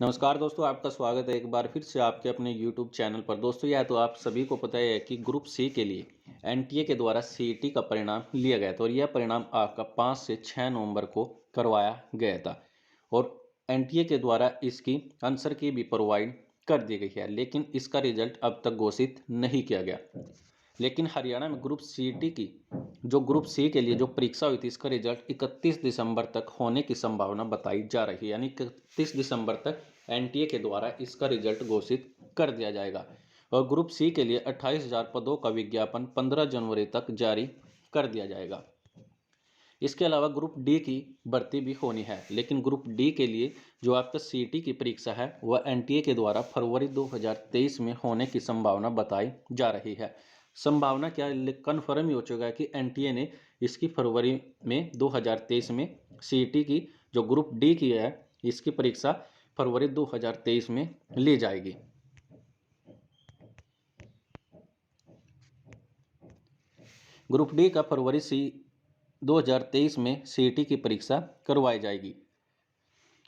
नमस्कार दोस्तों, आपका स्वागत है एक बार फिर से आपके अपने YouTube चैनल पर। दोस्तों, यह तो आप सभी को पता ही है कि ग्रुप सी के लिए एनटीए के द्वारा सीईटी का परिणाम लिया गया था और यह परिणाम आपका 5 से 6 नवंबर को करवाया गया था और एनटीए के द्वारा इसकी आंसर की भी प्रोवाइड कर दी गई है, लेकिन इसका रिजल्ट अब तक घोषित नहीं किया गया। लेकिन हरियाणा में ग्रुप सी के लिए जो परीक्षा हुई थी, इसका रिजल्ट 31 दिसंबर तक होने की संभावना बताई जा रही है। यानी 31 दिसंबर तक एनटीए के द्वारा इसका रिजल्ट घोषित कर दिया जाएगा और ग्रुप सी के लिए 28,000 पदों का विज्ञापन 15 जनवरी तक जारी कर दिया जाएगा। इसके अलावा ग्रुप डी की भर्ती भी होनी है, लेकिन ग्रुप डी के लिए जो आपका सीईटी की परीक्षा है वह एनटीए के द्वारा फरवरी 2023 में होने की संभावना बताई जा रही है। संभावना क्या है, कन्फर्म ही हो चुका है कि एनटीए ने इसकी फरवरी में 2023 में सीईटी की जो ग्रुप डी की है इसकी परीक्षा फरवरी 2023 में ली जाएगी। ग्रुप डी का फरवरी 2023 में सीईटी की परीक्षा करवाई जाएगी।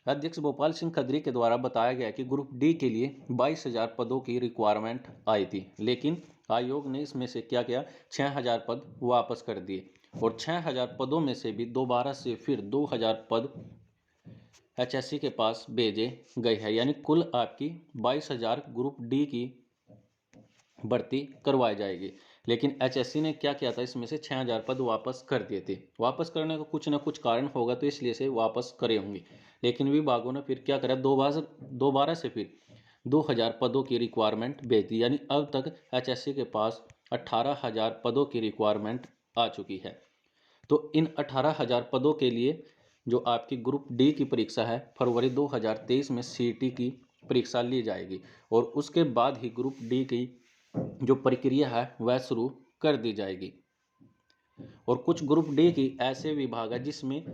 अध्यक्ष भोपाल सिंह खत्री के द्वारा बताया गया कि ग्रुप डी के लिए 22,000 पदों की रिक्वायरमेंट आई थी, लेकिन आयोग ने इसमें से क्या किया, 6,000 पद वापस कर दिए और 6,000 पदों में से भी दोबारा से फिर 2,000 पद एचएससी के पास भेजे गए हैं। यानी कुल आपकी 22,000 ग्रुप डी की भर्ती करवाई जाएगी, लेकिन एचएससी ने क्या किया था, इसमें से 6,000 पद वापस कर दिए थे। वापस करने का कुछ ना कुछ कारण होगा, तो इसलिए से वापस करे होंगे, लेकिन विभागों ने फिर क्या करा, दोबारा से फिर 2,000 पदों की रिक्वायरमेंट भेज दी। यानी अब तक एचएससी के पास 18,000 पदों की रिक्वायरमेंट आ चुकी है। तो इन 18,000 पदों के लिए जो आपकी ग्रुप डी की परीक्षा है फरवरी 2023 में सीईटी की परीक्षा ली जाएगी और उसके बाद ही ग्रुप डी की जो प्रक्रिया है वह शुरू कर दी जाएगी। और कुछ ग्रुप डी की ऐसे विभाग है जिसमें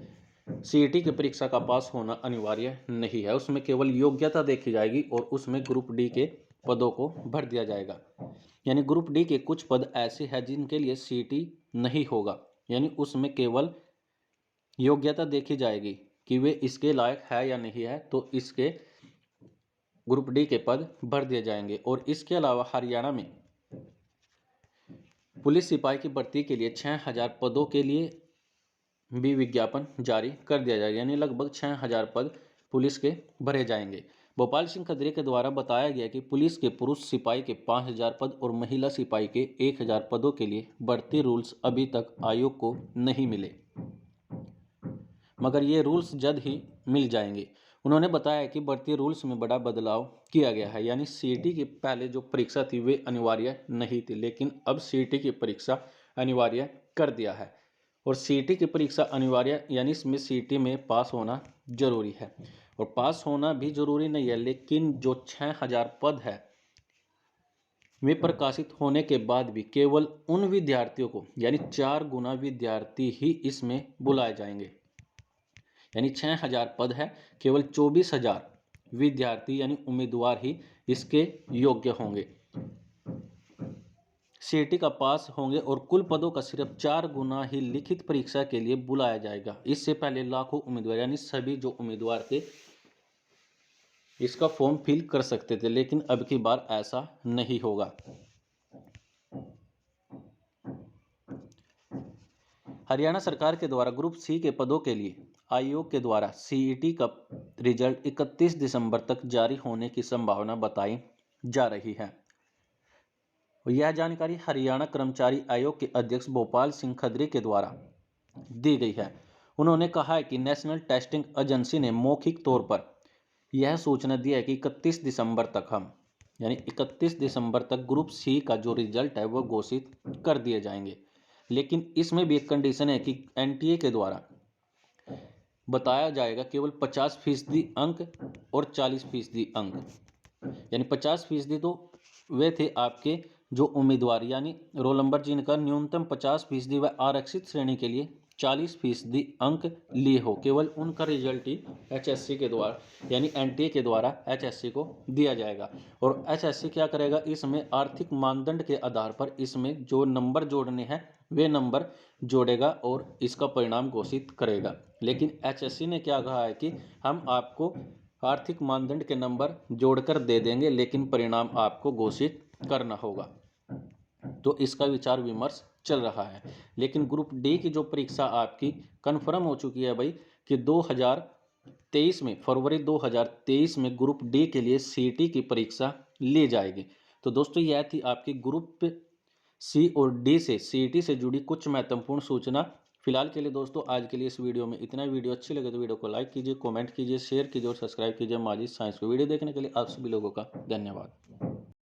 सीईटी की परीक्षा का पास होना अनिवार्य नहीं है, उसमें केवल योग्यता देखी जाएगी और उसमें ग्रुप डी के पदों को भर दिया जाएगा। यानी ग्रुप डी के कुछ पद ऐसे हैं जिनके लिए सीईटी नहीं होगा, यानी उसमें केवल योग्यता देखी जाएगी कि वे इसके लायक है या नहीं है, तो इसके ग्रुप डी के पद भर दिए जाएंगे। और इसके अलावा हरियाणा में पुलिस सिपाही की भर्ती के लिए 6,000 पदों के लिए भी विज्ञापन जारी कर दिया जाएगा, यानी लगभग 6,000 पद पुलिस के भरे जाएंगे। भोपाल सिंह खत्री के द्वारा बताया गया कि पुलिस के पुरुष सिपाही के 5,000 पद और महिला सिपाही के 1,000 पदों के लिए भर्ती रूल्स अभी तक आयोग को नहीं मिले, मगर ये रूल्स जल्द ही मिल जाएंगे। उन्होंने बताया कि भर्ती रूल्स में बड़ा बदलाव किया गया है, यानी सीईटी की पहले जो परीक्षा थी वे अनिवार्य नहीं थी, लेकिन अब सीईटी की परीक्षा अनिवार्य कर दिया है। और सीईटी की परीक्षा अनिवार्य यानी इसमें सीईटी में पास होना जरूरी है, और पास होना भी जरूरी नहीं है, लेकिन जो 6,000 पद है वे प्रकाशित होने के बाद भी केवल उन विद्यार्थियों को, यानी 4 गुना विद्यार्थी ही इसमें बुलाए जाएंगे। यानी 6,000 पद है, केवल 24,000 विद्यार्थी यानी उम्मीदवार ही इसके योग्य होंगे, सीईटी का पास होंगे और कुल पदों का सिर्फ 4 गुना ही लिखित परीक्षा के लिए बुलाया जाएगा। इससे पहले लाखों उम्मीदवार यानी सभी जो उम्मीदवार थे इसका फॉर्म फिल कर सकते थे, लेकिन अब की बार ऐसा नहीं होगा। हरियाणा सरकार के द्वारा ग्रुप सी के पदों के लिए आयोग के द्वारा सीईटी का रिजल्ट 31 दिसंबर तक जारी होने की संभावना बताई जा रही है। यह जानकारी हरियाणा कर्मचारी आयोग के अध्यक्ष भोपाल सिंह खत्री के द्वारा दी गई है। उन्होंने कहा है कि नेशनल टेस्टिंग एजेंसी ने मौखिक तौर पर यह सूचना दी है कि 31 दिसंबर तक यानी 31 दिसंबर तक ग्रुप सी का जो रिजल्ट है वह घोषित कर दिए जाएंगे, लेकिन इसमें भी एक कंडीशन है कि एनटीए के द्वारा बताया जाएगा केवल 50% अंक और 40% अंक। यानी 50% तो वे थे आपके जो उम्मीदवार यानी रोल नंबर जिनका न्यूनतम 50% व आरक्षित श्रेणी के लिए 40% अंक लिए हो, केवल उनका रिजल्ट ही एचएससी के द्वारा यानी एनटीए के द्वारा एचएससी को दिया जाएगा। और एचएससी क्या करेगा, इसमें आर्थिक मानदंड के आधार पर इसमें जो नंबर जोड़ने हैं वे नंबर जोड़ेगा और इसका परिणाम घोषित करेगा। लेकिन एचएससी ने क्या कहा है कि हम आपको आर्थिक मानदंड के नंबर जोड़कर दे देंगे, लेकिन परिणाम आपको घोषित करना होगा। तो इसका विचार विमर्श चल रहा है। लेकिन ग्रुप डी की जो परीक्षा आपकी कन्फर्म हो चुकी है भाई कि 2023 में, फरवरी 2023 में ग्रुप डी के लिए सीईटी की परीक्षा ली जाएगी। तो दोस्तों यह थी आपकी ग्रुप सी और डी से सीईटी से जुड़ी कुछ महत्वपूर्ण सूचना। फिलहाल के लिए दोस्तों आज के लिए इस वीडियो में इतना। वीडियो अच्छी लगे तो वीडियो को लाइक कीजिए, कमेंट कीजिए, शेयर कीजिए और सब्सक्राइब कीजिए माजिद साइंस को। वीडियो देखने के लिए आप सभी लोगों का धन्यवाद।